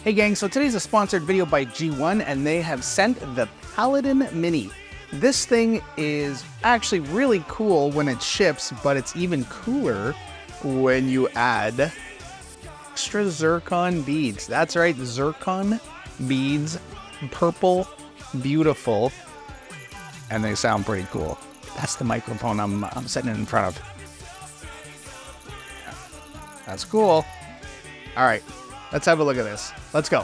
Hey gang, so today's a sponsored video by GEEONE and they have sent the Paladin Mini. This thing is actually really cool when it ships, but it's even cooler when you add extra zircon beads. That's right, zircon beads, purple, beautiful, and they sound pretty cool. That's the microphone I'm sitting in front of. That's cool. All right, let's have a look at this. Let's go.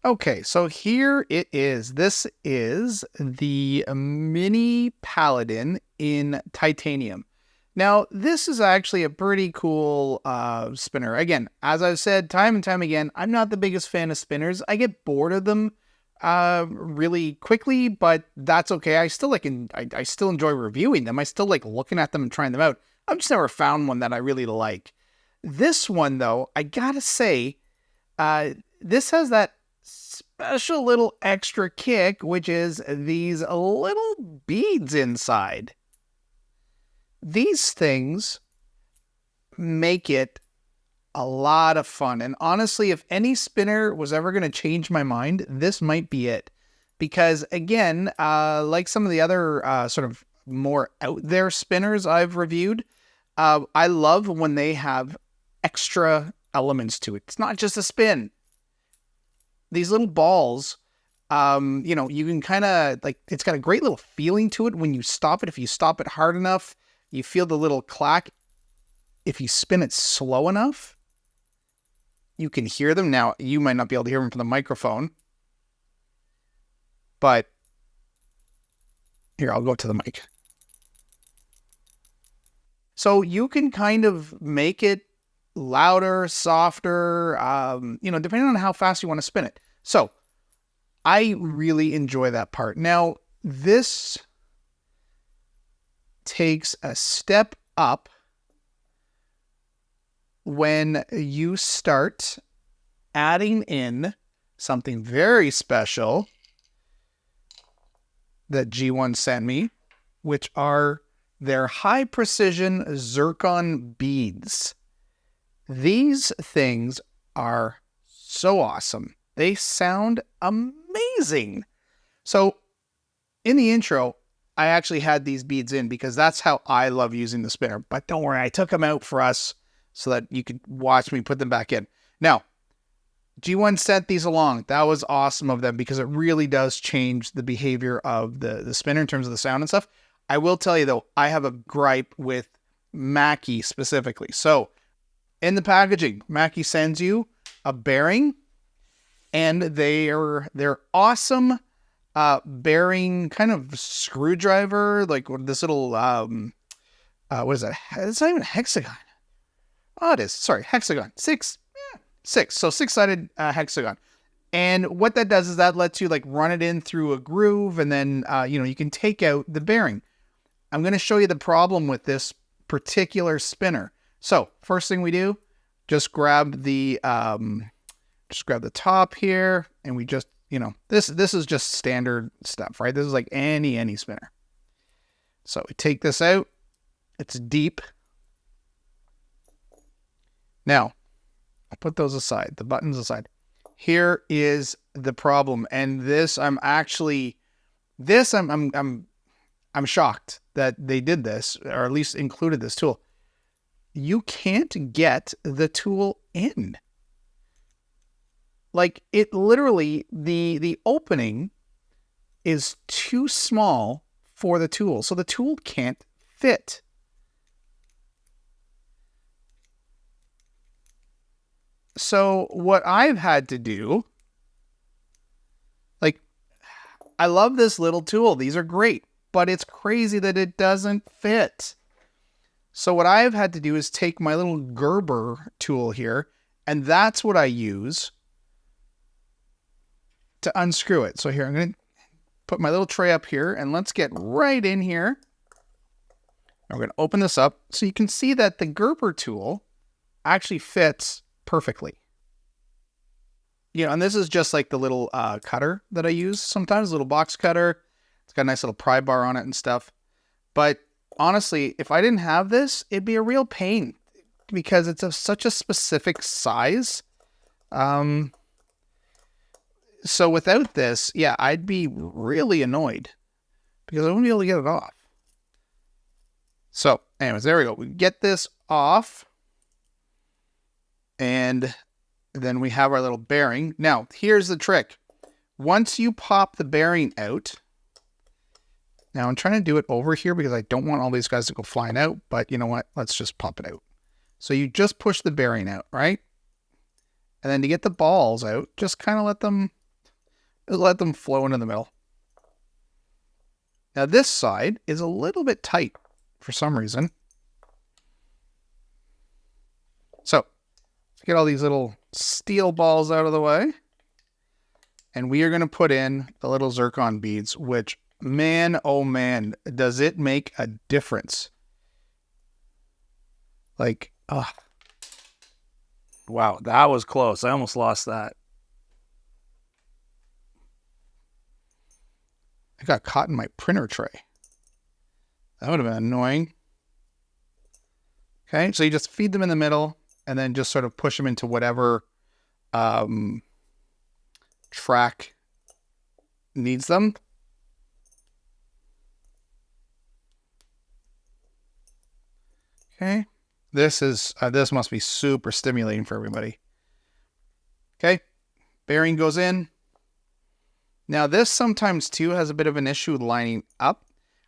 Okay, so here it is. This is the Mini Paladin in titanium. Now, this is actually a pretty cool spinner. Again, as I've said time and time again, I'm not the biggest fan of spinners. I get bored of them really quickly, but that's okay. I still I still enjoy reviewing them. I still like looking at them and trying them out. I've just never found one that I really like. This one, though, I gotta say, this has that special little extra kick, which is these little beads inside. These things make it a lot of fun. And honestly, if any spinner was ever going to change my mind, this might be it. Because again, like some of the other sort of more out there spinners I've reviewed, I love when they have extra elements to it. It's not just a spin. These little balls, you know, you can kind of like, it's got a great little feeling to it when you stop it. If you stop it hard enough, you feel the little clack. If you spin it slow enough, you can hear them. Now, you might not be able to hear them from the microphone, but here, I'll go to the mic. So you can kind of make it louder, softer, you know, depending on how fast you want to spin it. So I really enjoy that part. Now, this takes a step up when you start adding in something very special that GEEONE sent me, which are their high precision zircon beads. These things are so awesome. They sound amazing. So in the intro, I actually had these beads in because that's how I love using the spinner. But don't worry, I took them out for us so that you could watch me put them back in. Now, GEEONE sent these along. That was awesome of them because it really does change the behavior of the spinner in terms of the sound and stuff. I will tell you though, I have a gripe with Mackie specifically. So in the packaging, Mackie sends you a bearing, and they're awesome bearing kind of screwdriver, like this little what is that? It's not even a hexagon. Oh, it is. Sorry, hexagon. Six. So 6-sided hexagon. And what that does is that lets you like run it in through a groove, and then you know, you can take out the bearing. I'm going to show you the problem with this particular spinner. So first thing we do, just grab the top here, and we just, you know, this is just standard stuff, right? This is like any spinner. So we take this out. It's deep. Now, I'll put those aside, the buttons aside. Here is the problem, and this I'm shocked that they did this, or at least included this tool. You can't get the tool in. Like, it literally, the opening is too small for the tool, so the tool can't fit. So what I've had to do, like, I love this little tool. These are great, but it's crazy that it doesn't fit. So what I've had to do is take my little Gerber tool here, and that's what I use to unscrew it. So here, I'm going to put my little tray up here, and let's get right in here. I'm going to open this up so you can see that the Gerber tool actually fits perfectly. and this is just like the little cutter that I use sometimes, a little box cutter. It's got a nice little pry bar on it and stuff. But honestly, if I didn't have this, it'd be a real pain because it's such a specific size. So without this, yeah, I'd be really annoyed because I wouldn't be able to get it off. So anyways, there we go. We get this off and then we have our little bearing. Now, here's the trick. Once you pop the bearing out, now I'm trying to do it over here because I don't want all these guys to go flying out, but you know what? Let's just pop it out. So you just push the bearing out, right? And then to get the balls out, just kind of let them flow into the middle. Now this side is a little bit tight for some reason. So let's get all these little steel balls out of the way. And we are going to put in the little zircon beads, which, man, oh man, does it make a difference. Like, wow, that was close. I almost lost that. I got caught in my printer tray. That would have been annoying. Okay, so you just feed them in the middle and then just sort of push them into whatever track needs them. Okay, this must be super stimulating for everybody. Okay, bearing goes in. Now this sometimes too has a bit of an issue with lining up.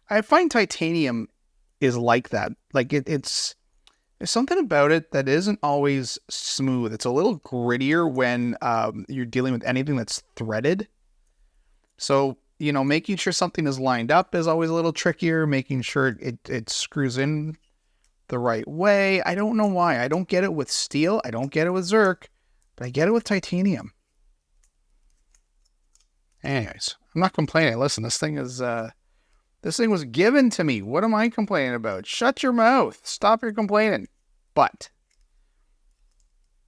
I find titanium is like that. Like there's something about it that isn't always smooth. It's a little grittier when you're dealing with anything that's threaded. So, making sure something is lined up is always a little trickier. Making sure it screws in the right way. I don't know why. I don't get it with steel. I don't get it with Zirc, but I get it with titanium. Anyways, I'm not complaining. Listen, this thing was given to me. What am I complaining about? Shut your mouth. Stop your complaining. But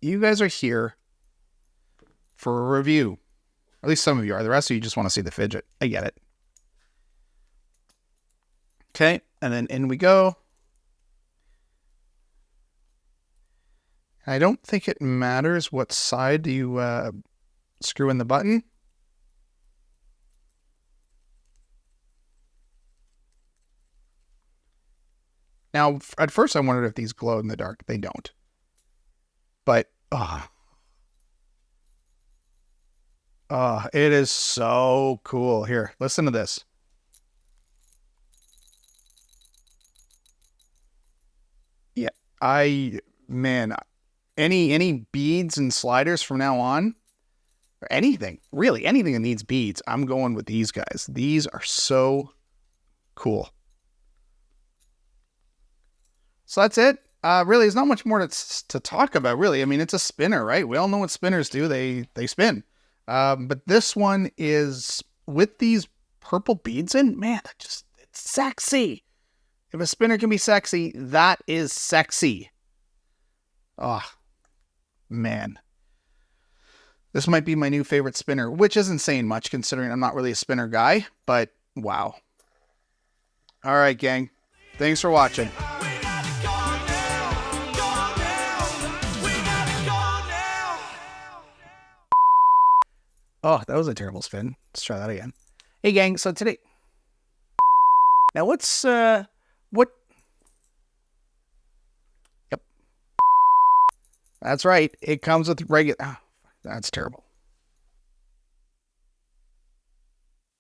you guys are here for a review. Or at least some of you are. The rest of you just want to see the fidget. I get it. Okay, and then in we go. I don't think it matters what side you screw in the button. Now, at first I wondered if these glowed in the dark. They don't. But, it is so cool. Here, listen to this. Yeah, any beads and sliders from now on, or anything, really, anything that needs beads, I'm going with these guys. These are so cool. So that's it. Really, there's not much more to talk about, really. I mean, it's a spinner, right? We all know what spinners do. They spin. But this one is with these purple beads in. Man, it's sexy. If a spinner can be sexy, that is sexy. Oh, man. This might be my new favorite spinner, which isn't saying much considering I'm not really a spinner guy, but wow. All right, gang. Thanks for watching. Oh, that was a terrible spin. Let's try that again. Hey, gang. So today... Now, what... Yep. That's right. It comes with regular... Oh, that's terrible.